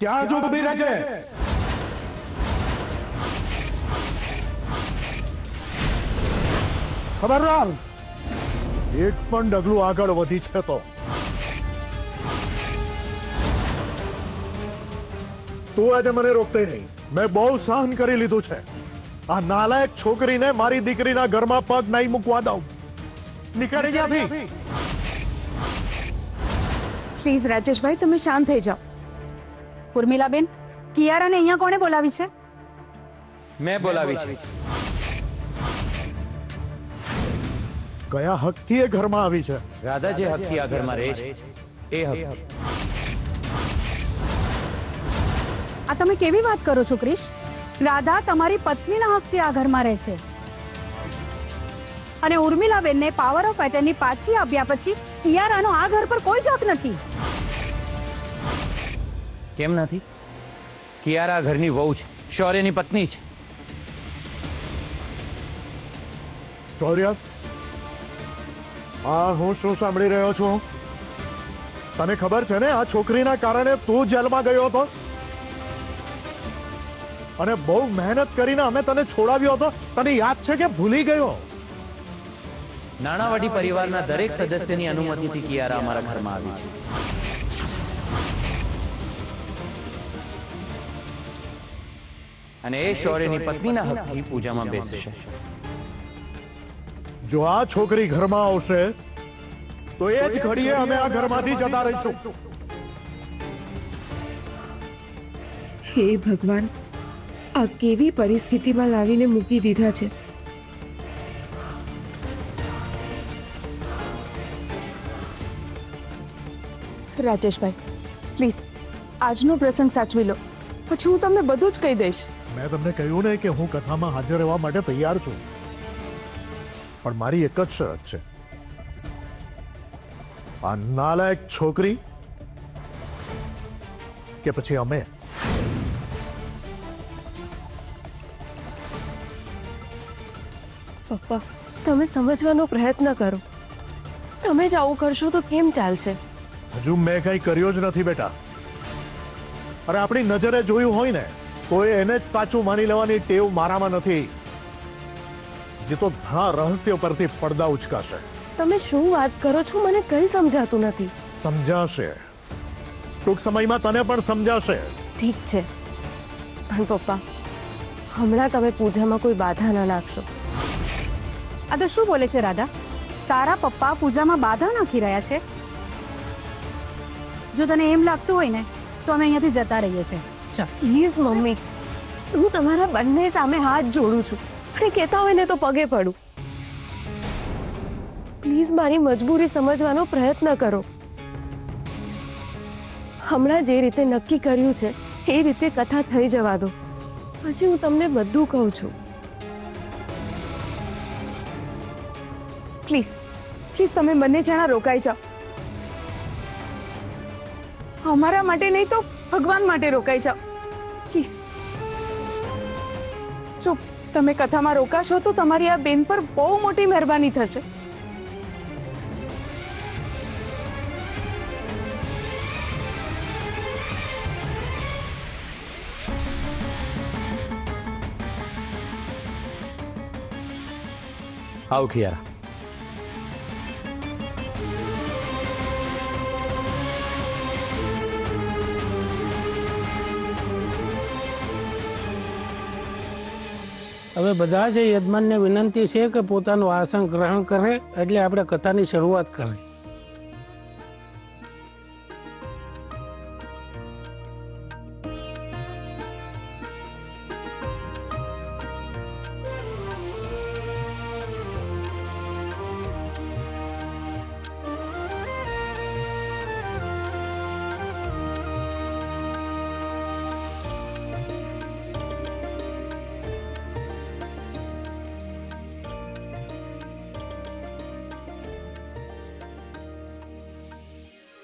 ક્યાં જો ઉભી રહે છે? ખબરદાર, એક પણ ડગલું આગળ વધી છે તો તું આજે મને રોકતે નહીં. મેં બહુ સહન કરી લીધું છે. આ નાલાયક છોકરીને મારી દીકરીના ઘરમાં પગ નહીં મૂકવા દઉં. નીકળી ત્યાંથી. પ્લીઝ રાજેશભાઈ, તમે શાંત થઈ જાઓ. ઉર્મિલાબેન, કિયારાને અહીંયા કોણે બોલાવી છે? મેં બોલાવી છે. કયા હકથી એ ઘરમાં આવી છે? રાધા જે હકથી આ ઘરમાં રહે છે એ હક. આ તમે કેવી વાત કરો છો ક્રિશ? રાધા તમારી પત્નીના હકથી આ ઘરમાં રહે છે અને ઉર્મિલાબેનને પાવર ઓફ એટર્ની પાછી આપ્યા પછી કિયારાનો આ ઘર પર કોઈ જ હક નથી. કેમ નથી? કિયારા ઘરની વહુ છે, શૌર્યની પત્ની છે. શૌર્ય, આ હું શું સાંભળી રહ્યો છું? તને ખબર છે ને, આ છોકરીના કારણે તું જેલમાં ગયો હતો અને બહુ મહેનત કરીને અમે તને છોડાવ્યો હતો. તને યાદ છે કે ભૂલી ગયો? નાણાવટી પરિવારના દરેક સદસ્યની અનુમતિથી કિયારા અમારા ઘરમાં આવી છે. અને એ શૌર્યની પત્નીના હકથી પૂજામાં બેસશે. જો આ છોકરી ઘરમાં આવશે તો એ જ ઘડીએ અમે આ ઘરમાંથી જતા રહીશું. હે ભગવાન, આ કેવી પરિસ્થિતિમાં લાવીને મૂકી દીધા છે. રાજેશભાઈ, પ્લીઝ આજનો પ્રસંગ સાચવી લો, પછી હું તમને બધું જ કહી દઈશ. મેં તમને કહ્યું ને કે હું કથામાં હાજર રહેવા માટે તૈયાર છું, પણ મારી એક જ શરત છે. આ નાલાયક છોકરી કે પછી અમે. પપ્પા, તમે સમજવાનો પ્રયત્ન કરો. તમે જ આવું કરશો તો કેમ ચાલશે? હજુ મેં કઈ કર્યો જ નથી બેટા. અરે આપણી નજરે જોયું હોય ને તો એને જ સાચું માની લેવાની ટેવ મારામાં નથી. જે તો ઘણા રહસ્ય પરથી પડદા ઉચકાશે. તમે શું વાત કરો છો? મને કંઈ સમજાતું નથી. સમજાશે, ટૂંક સમયમાં તને પણ સમજાશે. ઠીક છે, પણ પપ્પા, હમણાં તમે પૂજામાં કોઈ બાધા ના નાખશો. આ તો શું બોલે છે રાધા? તારા પપ્પા પૂજામાં બાધા નાખી રહ્યા છે? જો તને એમ લાગતું હોય ને તો અમે અહીંયાથી જતા રહીએ છીએ. ચાલ. પ્લીઝ મમ્મી, હું તમારા બંને સામે હાથ જોડું છું અને કહેતા હોય ને તો પગે પડું. પ્લીઝ મારી મજબૂરી સમજવાનો પ્રયત્ન કરો. હમણાં જે રીતે નક્કી કર્યું છે એ રીતે કથા થઈ જવા દો, પછી હું તમને બધું કહું છું. પ્લીઝ પ્લીઝ તમે બંને જણા રોકાઈ જાઓ. અમારા માટે નહીં તો ભગવાન માટે રોકાઈ જાઓ પ્લીઝ. જો તમે કથામાં રોકાશો તો તમારી આ બેન પર બહુ મોટી મહેરબાની થશે. આવ કિયારા. હવે બધા જ યજમાનને વિનંતી છે કે પોતાનું આસન ગ્રહણ કરે એટલે આપણે કથાની શરૂઆત કરીએ.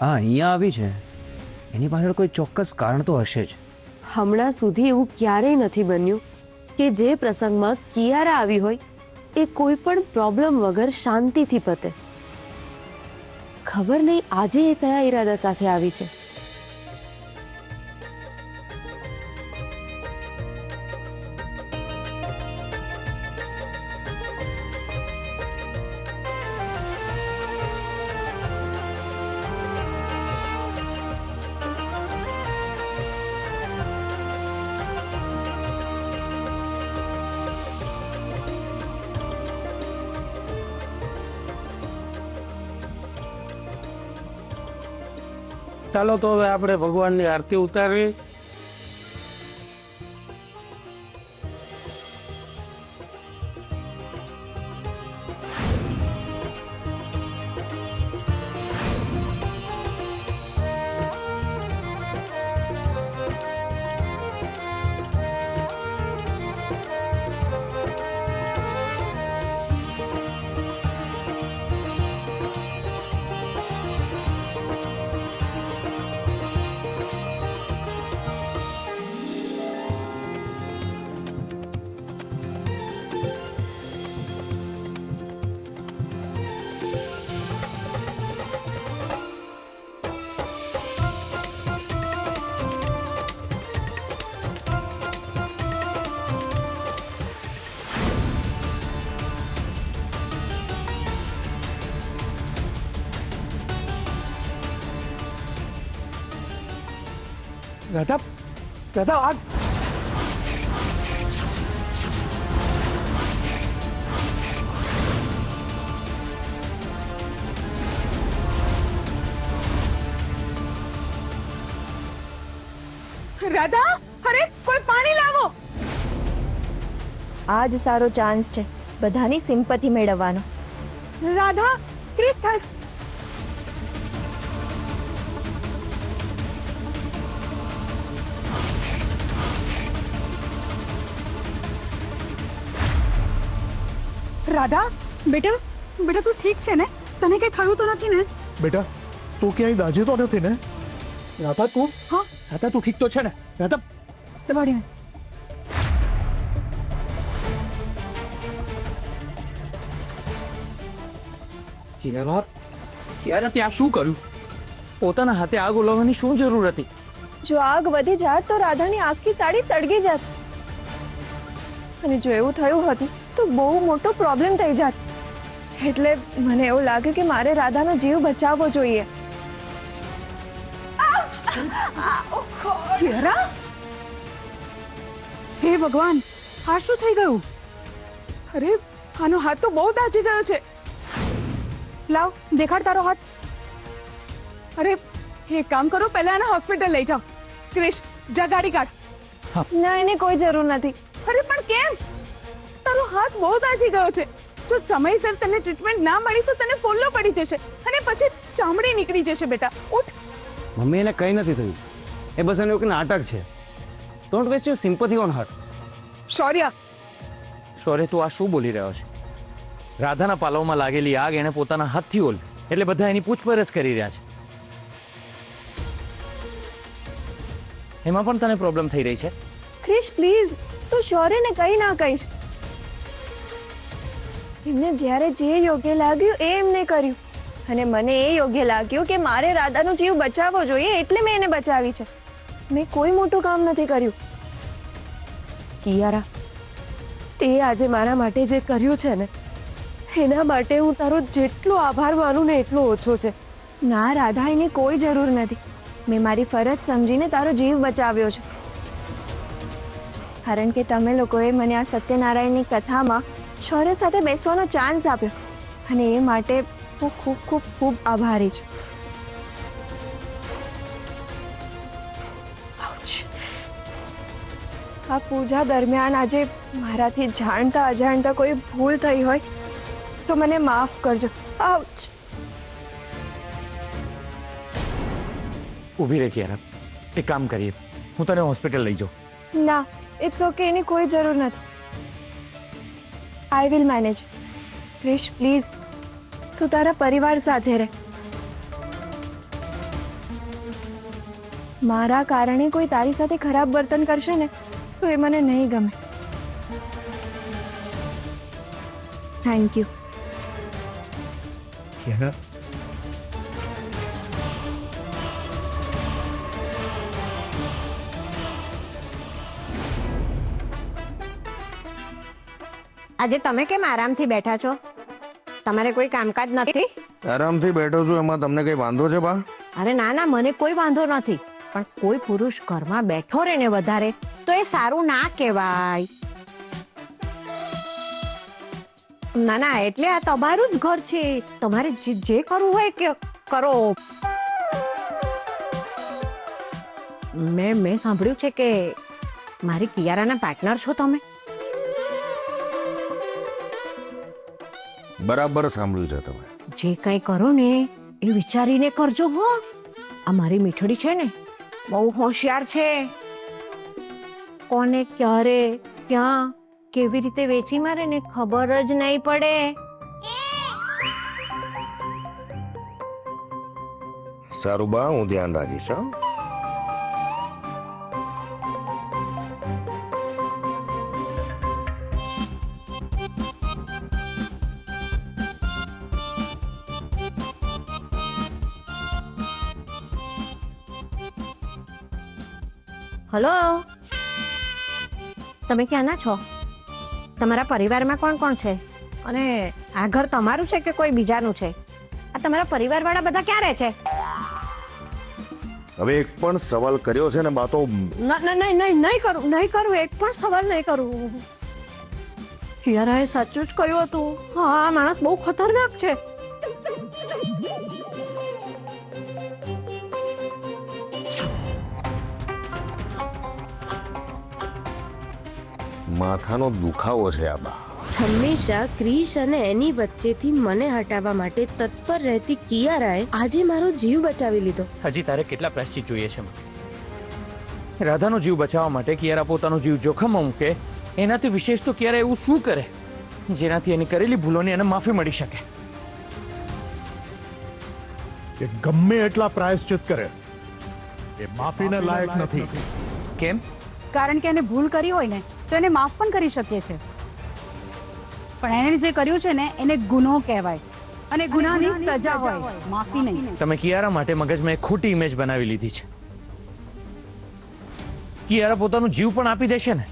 આ અહીંયા આવી છે એની પાછળ કોઈ ચોક્કસ કારણ તો હશે જ. હમણાં સુધી એવું ક્યારેય નથી બન્યું કે જે પ્રસંગમાં કિયારા આવી હોય એ કોઈ પણ પ્રોબ્લેમ વગર શાંતિથી પતે. ખબર નહીં આજે એ કયા ઈરાદા સાથે આવી છે. ચાલો તો હવે આપણે ભગવાનની આરતી ઉતારવી. રાધા રાધા આ રાધા, અરે કોઈ પાણી લાવો. આ જ સારો ચાન્સ છે બધાની સિમ્પથી મેળવવાનો. Radha, Chris thus. રાધા, બેટા બેટા તું ઠીક છે ને? તને કઈ થયું તો નથી ને? બેટા તું ક્યાંય દાજી તો નથી ને? રાધા તું હા રાધા તું ઠીક તો છે ને? રાધા તમારી યાર ત્યાં શું કર્યું? પોતાના હાથે આગ ઓલવવાની શું જરૂર હતી? જો આગ વધી જાત તો રાધાની આખી સાડી સળગી જાત, અને જો એવું થયું હતું તો બહુ મોટો પ્રોબ્લેમ થઈ જાત. એટલે મને એવું લાગે કે મારે રાધાનો જીવ બચાવવો જોઈએ. કિયારા, હે ભગવાન, આ શું થઈ ગયું? અરે આનો હાથ તો બહુ દાજી ગયો છે. લાવ, દેખાડ તારો હાથ. અરે એક કામ કરો, પહેલા એને હોસ્પિટલ લઈ જાઓ. ક્રિશ, જા ગાડી કાઢ. ના, એને કોઈ જરૂર નથી. અરે પણ કેમ? તારો હાથ બહુ દાજી ગયો છે. જો સમયસર તને ટ્રીટમેન્ટ ના મળી તો તને ફોલ્લો પડી જશે અને પછી ચામડી નીકળી જશે. બેટા ઉઠ. મમ્મી એને કંઈ નથી થયું, એ બસ એનું એક નાટક છે. Don't waste your sympathy on her. Shaurya, Shaurya તું આ શું બોલી રહ્યો છે? રાધાના પાલવમાં લાગેલી આગ એને પોતાના હાથથી ઓલવી, એટલે બધા એની પૂછપરછ કરી રહ્યા છે. એમાં પણ તને પ્રોબ્લેમ થઈ રહી છે? ક્રિશ પ્લીઝ, તું શૌર્યને કંઈ ના કહીશ. એમને જ્યારે જે યોગ્ય લાગ્યું એ એમને કર્યું, અને મને એ યોગ્ય લાગ્યું કે મારે રાધાનો જીવ બચાવવો જોઈએ, એટલે મેં એને બચાવી છે. મેં કોઈ મોટું કામ નથી કર્યું. કિયારા, તે આજે મારા માટે જે કર્યું છે ને, એના માટે હું તારો જેટલો આભાર માનું ને એટલો ઓછો છે. ના રાધા, એની કોઈ જરૂર નથી. મેં મારી ફરજ સમજીને તારો જીવ બચાવ્યો છે. કારણ કે તમે લોકોએ મને આ સત્યનારાયણની કથામાં શૌર્ય સાથે બેસવાનો ચાન્સ આપ્યો, અને એ માટે હું ખૂબ ખૂબ ખૂબ આભારી છું. આ પૂજા દરમિયાન આજે મારાથી જાણતા અજાણતા કોઈ ભૂલ થઈ હોય તો મને માફ કરજો. આઉચ. ઊભી રહે કિયારા, એક કામ કરીએ, હું તને હોસ્પિટલ લઈ જાઉં. ના, ઇટ્સ ઓકે, એની કોઈ જરૂર નથી. I will manage. Krish please, તું તારા પરિવાર સાથે રહે. મારા કારણે કોઈ તારી સાથે ખરાબ વર્તન કરશે ને તો એ મને નહીં ગમે. Thank you. કિયારા, આજે તમે કેમ આરામથી બેઠા છો? તમારે કોઈ કામકાજ નથી? આરામથી બેઠો છું, એમાં તમને કઈ વાંધો છે બા? અરે ના ના, મને કોઈ વાંધો નથી, પણ કોઈ પુરુષ ઘરમાં બેઠો રહે ને વધારે તો એ સારું ના કહેવાય. ના ના, એટલે આ તમારું જ ઘર છે, તમારે જે કરવું હોય કે કરો. મેં સાંભળ્યું છે કે મારી કિયારાના પાર્ટનર છો તમે. બરાબર સાંભળ્યું છે તમે. જે કંઈ કરો ને એ વિચારીને કરજો હો. આ મારી મીઠડી છે ને બહુ હોશિયાર છે. કોને ક્યારે ક્યાં કેવી રીતે વેચી મારે ને ખબર જ નહીં પડે. સારું બા, હું ધ્યાન રાખીશ. હા, હલો, તમે ક્યાંના છો? તમારા પરિવારમાં કોણ કોણ છે? અને આ ઘર તમારું છે કે કોઈ બીજાનું છે? આ તમારા પરિવારવાળા બધા ક્યાં રહે છે? હવે એક પણ સવાલ કર્યો છે ને બા તો નહીં કરું. એક પણ સવાલ નહીં કરું. કિયારાએ સાચું જ કહ્યું હતું. હા, આ માણસ બહુ ખતરનાક છે. માથાનો દુખાવો છે આ બા. હંમેશા ક્રિશ અને એની વચ્ચેથી મને હટાવવા માટે તત્પર રહેતી કિયારાએ આજે મારો જીવ બચાવી લીધો. હજી તારે કેટલા પ્રાયશ્ચિત જોઈએ છે? રાધાનો જીવ બચાવવા માટે કિયારા પોતાનો જીવ જોખમમાં મૂકે, એનાથી વિશેષ તો કિયારા એવું શું કરે જેનાથી એની કરેલી ભૂલોની એને માફી મળી શકે? એ ગમે એટલા પ્રાયશ્ચિત કરે એ માફીને લાયક નથી. કેમ? કારણ કે એને ભૂલ કરી હોય ને તો એને માફ પણ કરી શકીએ છે, પણ એને જે કર્યું છે ને એને ગુનો કહેવાય અને ગુનાની સજા હોય, માફી નહીં. તમે કિયારા માટે મગજમાં એક ખોટી ઇમેજ બનાવી લીધી છે. કિયારા પોતાનું જીવ પણ આપી દેશે ને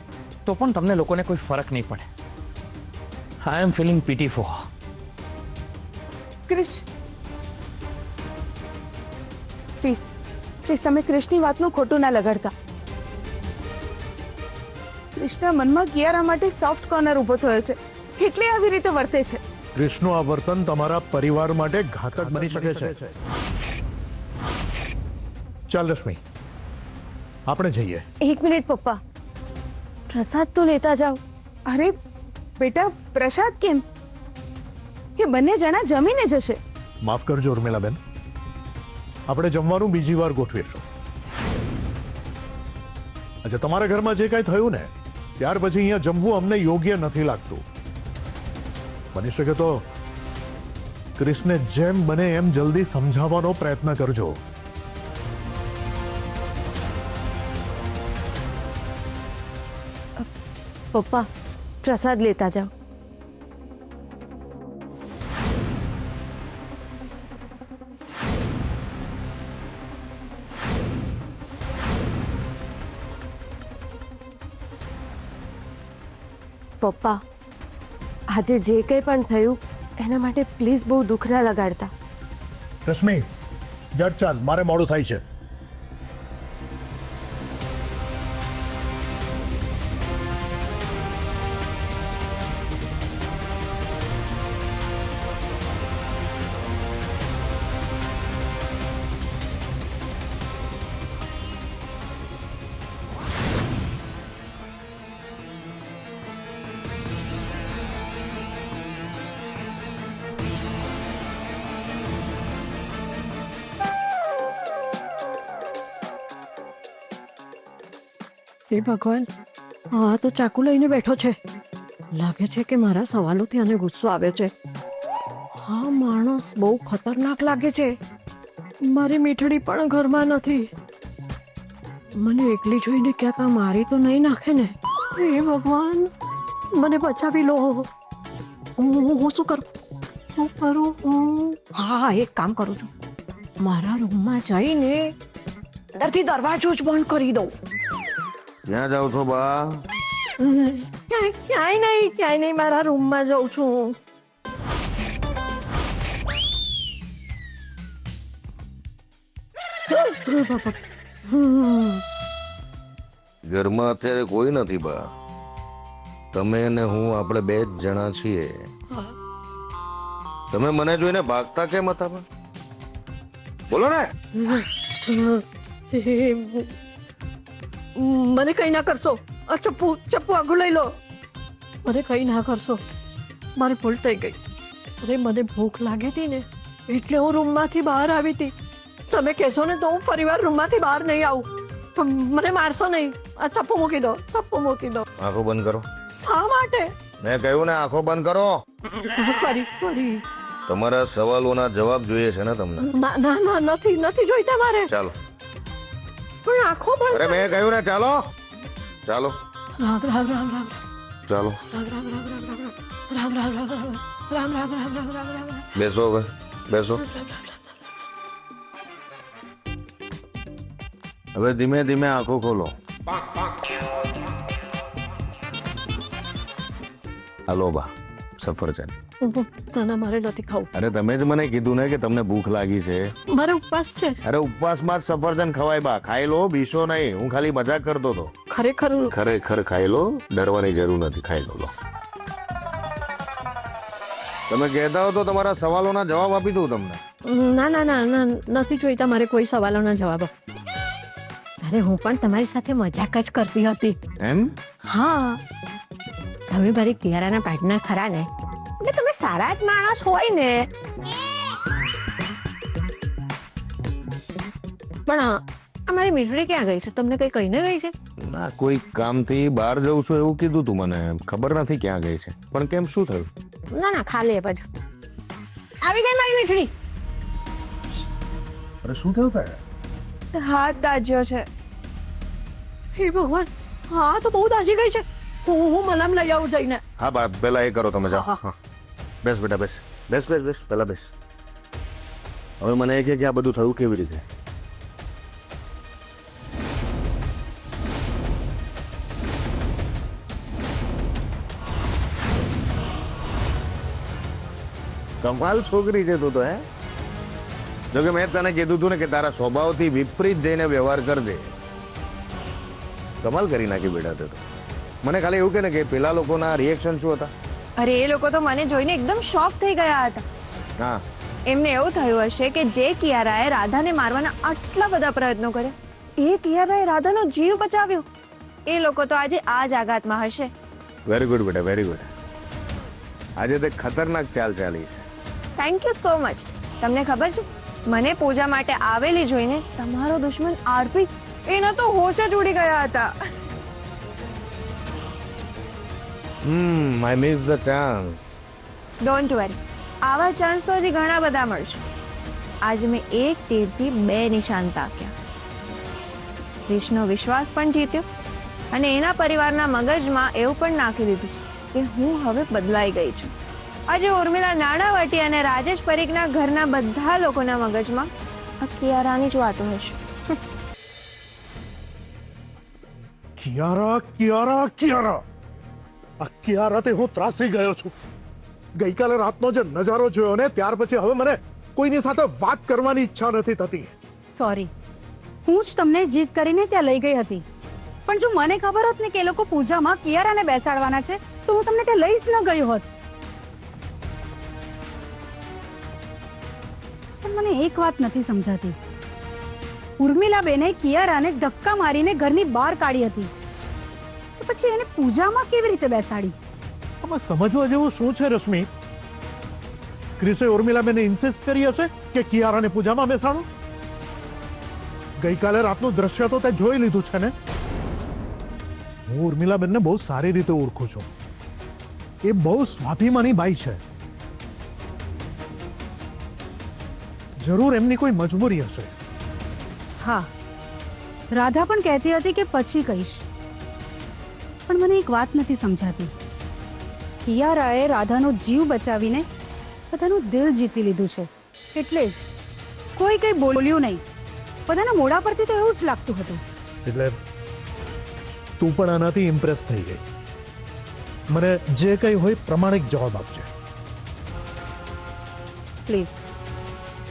તો પણ તમને લોકોને કોઈ ફરક નહીં પડે. I am feeling pity for. Krish, please please તમે ક્રિશની વાતનું ખોટું ના લગાડતા. ક્રિશના મનમાં કિયારા માટે સોફ્ટ કોર્નર ઊભો થયો છે એટલે આવી રીતે વર્તે છે. કૃષ્ણનું આ વર્તન તમારા પરિવાર માટે ઘાતક બની શકે છે. ચાલ રશ્મિ, આપણે જઈએ. એક મિનિટ પપ્પા, પ્રસાદ તો લેતા જાઓ. અરે બેટા, પ્રસાદ કેમ? કે બંને જણા જમીને જશે. માફ કરજો ઉર્મિલાબેન, આપણે જમવાનું બીજી વાર ગોઠવીશું. અચ્છા, તમારા ઘરમાં જે કાંઈ થયું ને ત્યાર પછી અહીંયા જમવું અમને યોગ્ય નથી લાગતું. બની શકે તો ક્રિશને જેમ બને એમ જલ્દી સમજાવવાનો પ્રયત્ન કરજો. પપ્પા, પ્રસાદ લેતા જાઓ. પપ્પા, આજે જે કંઈ પણ થયું એના માટે પ્લીઝ બહુ દુઃખ ના લગાડતા. રશ્મિ, જટ ચાલ, મારે મોડું થાય છે. હે ભગવાન, આ તો ચાકુ લઈને બેઠો છે. લાગે છે કે મારા સવાલોથી આને ગુસ્સો આવ્યો છે. હા, માણસ બહુ ખતરનાક લાગે છે. મારી મીઠડી પણ ઘરમાં નથી. મને એકલી જોઈને ક્યાંક આ મારી તો નહીં નાખે ને? હે ભગવાન, મને બચાવી લો. હું શું કરું? હા, એક કામ કરું છું. મારા રૂમમાં જઈને અંદરથી દરવાજો જ બંધ કરી દઉં. ક્યાં જાવ છો બા? ક્યાંય નહીં, મારા રૂમમાં જાઉં છું. ઘરમાં અત્યારે કોઈ નથી બા. તમે અને હું, આપણે બે જ જણા છીએ. તમે મને જોઈને ભાગતા કેમ હતા બા? બોલો ને. મને કઈ ના કરશો. આ ચપ્પુ આગળ લઈ લો. મને કઈ ના કરશો. મારી ભૂલ થઈ ગઈ. અરે મને ભૂખ લાગી હતી ને એટલે હું રૂમમાંથી બહાર આવી હતી. તમે કહેશો ને તો હું ફરીવાર રૂમમાંથી બહાર નહીં આવું. પણ મને મારશો નહીં. આ ચપ્પુ મૂકી દો. ચપ્પુ મૂકી દો. આંખો બંધ કરો. શા માટે? મેં કહ્યું ને આંખો બંધ કરો. ફરી તમારા સવાલોના જવાબ જોઈએ છે ને તમને? ના ના ના નથી જોઈતા મારે. ચાલો. પણ આંખો બંધ. અરે મેં કહ્યું ને ચાલો. ચાલો. રામ રામ રામ રામ ચાલો. રામ રામ રામ રામ રામ રામ રામ રામ રામ રામ રામ રામ રામ રામ રામ. બેસો હવે, બેસો. હવે ધીમે ધીમે આંખો ખોલો. હાલો બા, સફરજન. ના મારે નથી ખાવું. અરે તમે જ મને કીધું ને કે તમને ભૂખ લાગી છે. મારે ઉપવાસ છે. અરે ઉપવાસમાં જ સફરજન ખવાય બા. ખાઈ લો, બીસો નહીં. હું ખાલી મજાક કરતો હતો. ખરેખર ખાઈ લો, ડરવાની જરૂર નથી. ખાઈ લો. તમે કહેતા હો તો તમારા સવાલોના જવાબ આપી દઉં તમને. ના ના ના ના નથી જોઈતા મારે કોઈ સવાલોના જવાબ. અરે હું પણ તમારી સાથે મજાક જ કરતી હતી. એમ? હા, તમે મારી કિયારાના પાર્ટનર ખરા ને, એટલે તમે સારા જ માણસ હોય ને. પણ અમારી મીઠડી ક્યાં ગઈ છે? તમને કઈ કહીને ગઈ છે? ના, કોઈ કામથી બહાર જઉં છું એવું કીધું તું મને. ખબર નથી ક્યાં ગઈ છે. પણ કેમ, શું થયું? ના ના ખાલી એ બાજુ આવી ગઈ મારી મીઠડી. અરે શું થયું તારે? હાથ દાજ્યો છે. હે ભગવાન, હા તો બહુ દાજી ગઈ છે. હું મલમ લઈ આવું જઈને. હા બા, પેલા એ કરો તમે. જાઓ. હા. બેસ બેટા, બેસ. બેસ પેલા બેસ. હવે મને એ કે આ બધું થયું કેવી રીતે? કમાલ છોકરી છે તું તો. હે, જો કે મેં તને કીધું તું ને કે તારા સ્વભાવથી વિપરીત જઈને વ્યવહાર કરજે. કમાલ કરી નાખી બેટા તે તો. મને ખાલી એવું કે ને કે પેલા લોકોના રિએક્શન શું હતા? અરે એ લોકો તો મને જોઈને એકદમ શોક થઈ ગયા હતા. હા, એમને એવું થયું હશે કે જે કિયારાએ રાધાને મારવાના આટલા બધા પ્રયત્નો કર્યા, એ કિયારાએ રાધાનો જીવ બચાવ્યો. એ લોકો તો આજે આ જ આઘાતમાં હશે. વેરી ગુડ બેટા, વેરી ગુડ. આજે તે ખતરનાક ચાલ ચાલી છે. Thank you so much. તમને ખબર છે, મને પૂજા માટે આવેલી જોઈને તમારો દુશ્મન આરપી, એના તો હોશ જ ઉડી ગયા હતા. I miss the chance. Don't worry, આવા ચાન્સ તો હજી ઘણા બધા મળશે. આજે મેં એક તીરથી બે નિશાન તાક્યા. ક્રિશનો વિશ્વાસ પણ જીત્યો અને એના પરિવારના મગજમાં એવું પણ નાખી દીધું કે હું હવે બદલાઈ ગઈ છું. આજે ઉર્મિલા નાણાવટી અને રાજેશ પરીખના ઘરના બધા લોકોના મગજમાં આ કિયારાની જ વાતો હશે. કિયારા કિયારા કિયારા, આ કિયારાથી હું ત્રાસી ગયો છું. ગઈકાલે રાતનો જે નજારો જોયો ને ત્યાર પછી હવે મને કોઈની સાથે વાત કરવાની ઈચ્છા નથી થતી. સોરી, હું જ તમને જીત કરીને ત્યાં લઈ ગઈ હતી. પણ જો મને ખબર હોત ને કે એ લોકો પૂજામાં કિયારાને બેસાડવાના છે તો હું તમને ત્યાં લઈ જ ન ગયો હોત. પણ મને એક વાત નથી સમજાતી. ઉર્મિલા બેને કિયારાને ધક્કા મારીને ઘરની બહાર કાઢી હતી, તો પછી એને પૂજામાં કેવી રીતે બેસાડી? આમાં સમજવા જેવું શું છે રશ્મિ? ક્રિસે ઉર્મિલાબેને ઇન્સિસ્ટ કરી હશે કે કિયારાને પૂજામાં બેસાડો. ગઈકાલે રાતનું દ્રશ્ય તો તે જોઈ લીધું છે ને. હું ઉર્મિલાબેનને બહુ સારી રીતે ઓળખું છું. એ બહુ સ્વાભિમાની બાઈ છે. જરૂર એમની કોઈ મજબૂરી હશે. હા, રાધા પણ કહેતી હતી કે પછી કહીશ. પણ મને એક વાત નથી સમજાતી. કિયારાએ રાધાનો જીવ બચાવીને બધાનું દિલ જીતી લીધું છે, એટલે જ કોઈ કંઈ બોલ્યું નહીં. બધાના મોઢા પરથી તો એવું જ લાગતું હતું. એટલે તું પણ આનાથી ઇમ્પ્રેસ થઈ ગઈ. મને જે કંઈ હોય પ્રમાણિક જવાબ આપજે. પ્લીઝ,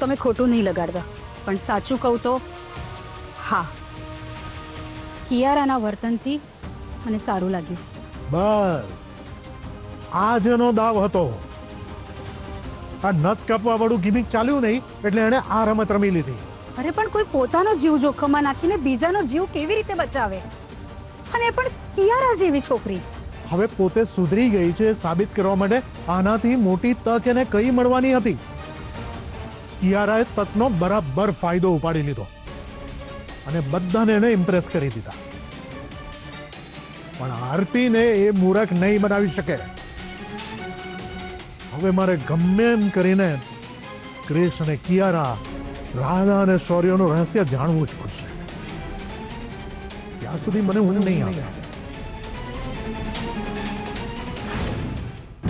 તમે ખોટું નહીં લગાડતા, પણ સાચું કહું તો હા, કિયારાના વર્તનથી મને સારું લાગ્યું. બસ આ જેનો દાવ હતો. આ નસ કાપવા વાળું ગિમિક ચાલ્યું નહીં એટલે એણે આ રમત રમી લીધી. અરે પણ કોઈ પોતાનો જીવ જોખમમાં નાખીને બીજાનો જીવ કેવી રીતે બચાવે? અને એ પણ કિયારા જેવી છોકરી. હવે પોતે સુધરી ગઈ છે સાબિત કરવા માટે આનાથી મોટી તક એને કઈ મળવાની હતી? કિયારાએ તકનો બરાબર ફાયદો ઉપાડી લીધો અને બધાને એને ઇમ્પ્રેસ કરી દીધા. પણ આરતીને એ મૂરખ નહીં બનાવી શકે. હવે મારે ગમે એમ કરીને ક્રિશ અને કિયારા, રાધા અને શૌર્યનું રહસ્ય જાણવું જ પડશે. ત્યાં સુધી મને ઊંઘ નહીં આવે.